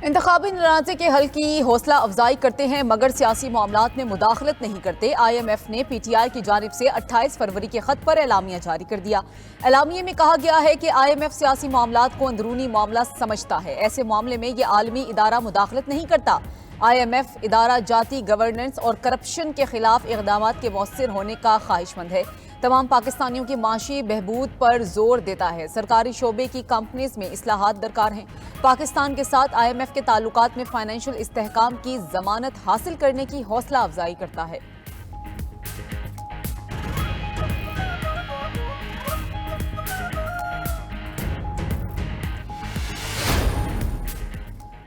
इंतखाबी तनाज़े के हल की हौसला अफजाई करते हैं मगर सियासी मामलात में मुदाखलत नहीं करते। IMF ने PTI की जानिब से 28 फरवरी के खत पर एलामिया जारी कर दिया। एलामिया में कहा गया है कि IMF सियासी मामलात को अंदरूनी मामला समझता है। ऐसे मामले में यह आलमी इदारा मुदाखलत नहीं करता। IMF इदारा जाती गवर्नेंस और करप्शन के खिलाफ इक़दाम के मौसर होने का ख्वाहिशमंद है। तमाम पाकिस्तानियों की माशी बहबूद पर जोर देता है। सरकारी शोबे की कंपनीज में इस्लाहात दरकार हैं। पाकिस्तान के साथ IMF के ताल्लुकात में फाइनेंशियल इस्तेहकाम की जमानत हासिल करने की हौसला अफजाई करता है।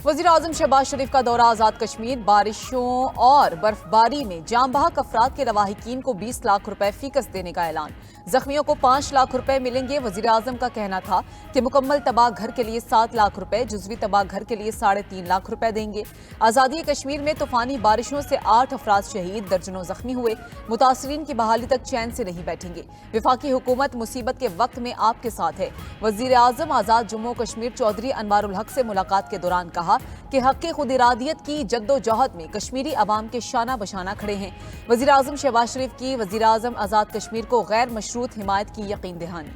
वज़ीर आज़म शहबाज शरीफ का दौरा आज़ाद कश्मीर। बारिशों और बर्फबारी में जाम बहक अफराद के लवाहिकीन को 20 लाख रुपए फीकस देने का ऐलान। जख्मियों को 5 लाख रुपए मिलेंगे। वज़ीर आज़म का कहना था कि मुकम्मल तबाह घर के लिए 7 लाख रुपए, जुज़वी तबाह घर के लिए 3.5 लाख रुपए देंगे। आज़ादी कश्मीर में तूफानी बारिशों से 8 अफराद शहीद, दर्जनों जख्मी हुए। मुतासरीन की बहाली तक चैन से नहीं बैठेंगे। वफाकी हुकूमत मुसीबत के वक्त में आपके साथ है। वज़ीर आज़म आज़ाद जम्मू कश्मीर चौधरी अनवारुल हक से मुलाकात के दौरान कहा कि हक़ खुद इरादियत की जद्दोजहद में कश्मीरी अवाम के शाना बशाना खड़े हैं। वज़ीर आज़म शहबाज शरीफ की वज़ीर आज़म आज़ाद कश्मीर को गैर मशरूत हिमायत की यकीन दहानी।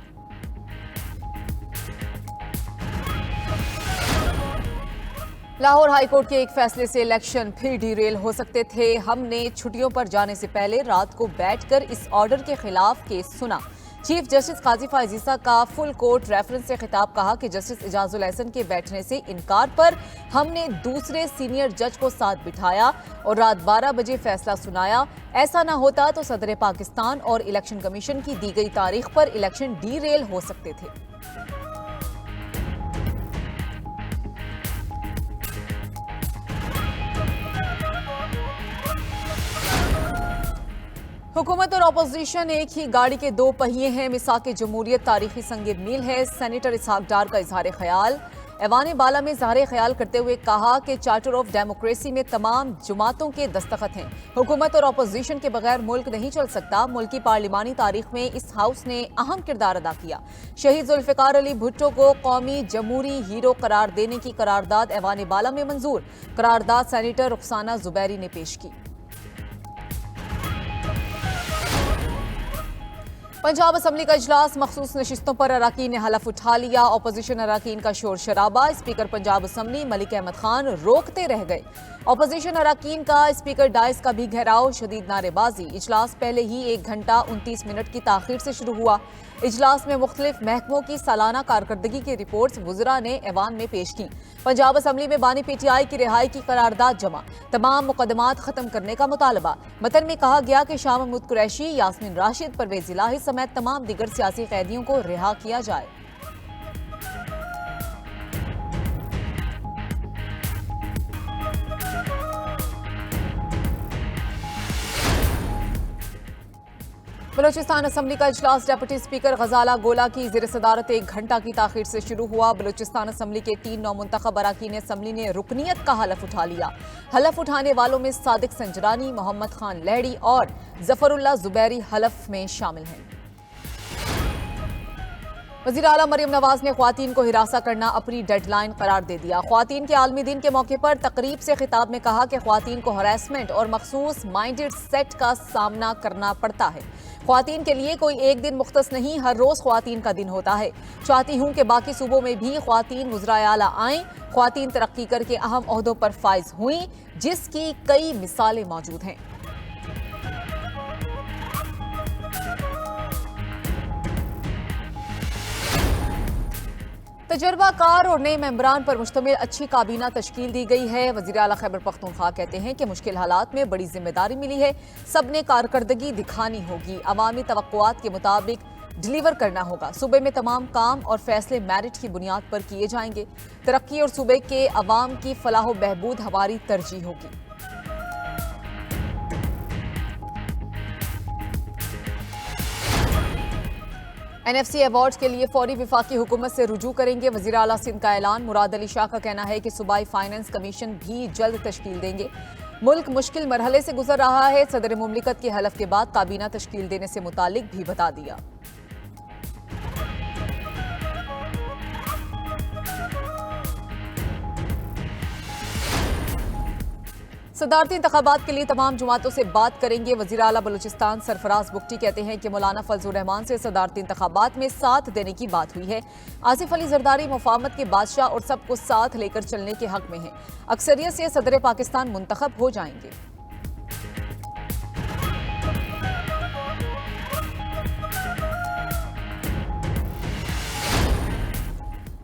लाहौर हाईकोर्ट के एक फैसले से इलेक्शन फिर डीरेल हो सकते थे। हमने छुट्टियों पर जाने से पहले रात को बैठकर इस ऑर्डर के खिलाफ केस सुना। चीफ जस्टिस काजी फायजीसा का फुल कोर्ट रेफरेंस से खिताब कहा कि जस्टिस इजाजुल एहसन के बैठने से इनकार पर हमने दूसरे सीनियर जज को साथ बिठाया और रात 12 बजे फैसला सुनाया। ऐसा ना होता तो सदर पाकिस्तान और इलेक्शन कमीशन की दी गई तारीख पर इलेक्शन डीरेल हो सकते थे। हुकूमत और अपोजिशन एक ही गाड़ी के दो पहिए हैं। मिसाक जमहूरियत तारीखी संग मील है। सेनेटर इसहाक डार का इजहार ख्याल। ऐवान बाला में इजहार ख्याल करते हुए कहा कि चार्टर ऑफ डेमोक्रेसी में तमाम जमातों के दस्तखत हैं। हुकूमत और अपोजिशन के बगैर मुल्क नहीं चल सकता। मुल्क की पार्लिमानी तारीख में इस हाउस ने अहम किरदार अदा किया। शहीद जुल्फिकार अली भुट्टो को कौमी जमहूरी हीरो करार देने की करारदाद ऐवान बाला में मंजूर। करारदाद सेनेटर रुखसाना जुबैरी ने पेश की। पंजाब असम्बली का इजलास मखसूस नशिस्तों पर अराकीन ने हलफ उठा लिया। अपोजिशन अराकीन का शोर शराबा। स्पीकर पंजाब असम्बली मलिक अहमद खान रोकते रह गए। अपोजिशन अराकीन का स्पीकर डाइस का भी घेराव, शदीद नारेबाजी। इजलास पहले ही 1 घंटा 29 मिनट की ताखीर से शुरू हुआ। इजलास में मुख्तलिफ महकमों की सालाना कारकर्दगी की रिपोर्ट्स वुज़रा ने ऐवान में पेश की। पंजाब असम्बली में बानी PTI की रिहाई की करारदाद जमा। तमाम मुकदमात खत्म करने का मुतालबा। मतन में कहा गया कि शाह महमूद कुरैशी, यास्मीन राशिद, परवेज इलाही समेत तमाम दीगर सियासी कैदियों को रिहा किया जाए। बलूचिस्तान असम्बली का इजलास डिप्टी स्पीकर गजाला गोला की ज़ेर सदारत 1 घंटा की ताखीर से शुरू हुआ। बलूचिस्तान असम्बली के 3 नौमुंतखब अरकान असम्बली ने रुकनीत का हलफ उठा लिया। हलफ उठाने वालों में सादिक संजरानी, मोहम्मद खान लहड़ी और जफरुल्लाह जुबैरी हलफ में शामिल हैं। वज़ीर आला मरियम नवाज ने ख्वातीन को हिरासा करना अपनी डेडलाइन करार दे दिया। ख्वातीन के आलमी दिन के मौके पर तकरीब से खिताब में कहा कि ख्वातीन को हरासमेंट और मखसूस माइंडेड सेट का सामना करना पड़ता है। ख्वातीन के लिए कोई एक दिन मुख्तस नहीं, हर रोज ख्वातीन का दिन होता है। चाहती हूँ कि बाकी सूबों में भी ख्वातीन वज़राए आला आएं। ख्वातीन तरक्की करके अहम ओहदों पर फाइज हुई, जिसकी कई मिसालें मौजूद हैं। तजर्बाकार और नए मेंबरान पर मुश्तमिल अच्छी काबीना तश्कील दी गई है। वज़ीर आला खैबर पख्तूनख्वा कहते हैं कि मुश्किल हालात में बड़ी जिम्मेदारी मिली है। सबने कारकर्दगी दिखानी होगी। अवामी तवक्कुआत के मुताबिक डिलीवर करना होगा। सूबे में तमाम काम और फैसले मेरिट की बुनियाद पर किए जाएंगे। तरक्की और सूबे के अवाम की फलाह व बहबूद हमारी तरजीह होगी। NFC अवार्ड्स के लिए फौरी विफाकी हुकूमत से रुजू करेंगे। वज़ीर आला सिंध का ऐलान। मुराद अली शाह का कहना है कि सूबाई फाइनेंस कमीशन भी जल्द तश्कील देंगे। मुल्क मुश्किल मरहले से गुजर रहा है। सदर मुमलिकत के हलफ के बाद काबीना तश्कील देने से मुतालिक भी बता दिया। सदारती इंतखाबात के लिए तमाम जमातों से बात करेंगे। वज़ीर आला बलूचिस्तान सरफराज बुगटी कहते हैं कि मौलाना फजलुर रहमान से सदारती इंतखाबात में साथ देने की बात हुई है। आसिफ अली जरदारी मुफाहमत के बादशाह और सबको साथ लेकर चलने के हक में हैं। अक्सरियत से सदर पाकिस्तान मुंतखब हो जाएंगे।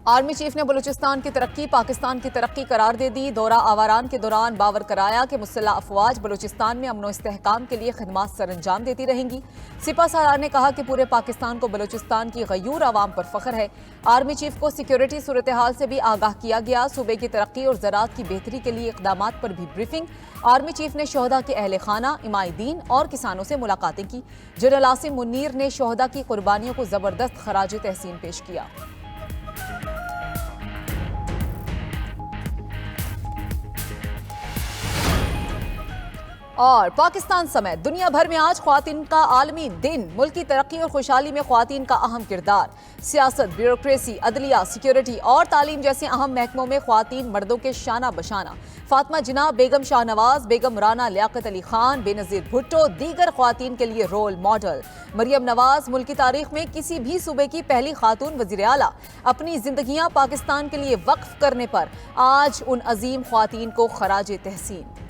आर्मी चीफ ने बलूचिस्तान की तरक्की पाकिस्तान की तरक्की करार दे दी। दौरा आवारान के दौरान बावर कराया कि मुसल्लह अफवाज बलूचिस्तान में अमन व इस्तेहकाम के लिए खिदमात सर अंजाम देती रहेंगी। सिपा सालार ने कहा कि पूरे पाकिस्तान को बलूचिस्तान की गयूर आवाम पर फख्र है। आर्मी चीफ को सिक्योरिटी सूरत हाल से भी आगाह किया गया। सूबे की तरक्की और ज़राअत की बेहतरी के लिए इक़दाम पर भी ब्रीफिंग। आर्मी चीफ ने शोहदा के अहले खाना, इमादीन और किसानों से मुलाकातें की। जनरल आसिम मुन्नीर ने शोहदा की कुर्बानियों को ज़बरदस्त खराज तहसीन पेश किया। और पाकिस्तान समेत दुनिया भर में आज ख्वातीन का आलमी दिन। मुल्क की तरक्की और खुशहाली में ख्वातीन का अहम किरदार। सियासत, ब्यूरोक्रेसी, अदलिया, सिक्योरिटी और तालीम जैसे अहम महकमों में ख्वातीन मर्दों के शाना बशाना। फातिमा जिन्ना, बेगम शाहनवाज, बेगम राना लियाकत अली खान, बेनजीर भुट्टो दीगर ख्वातीन के लिए रोल मॉडल। मरियम नवाज मुल्क की तारीख में किसी भी सूबे की पहली खातून वजीर आला। अपनी जिंदगियां पाकिस्तान के लिए वक्फ करने पर आज उन अजीम ख्वातीन को खराज तहसीन।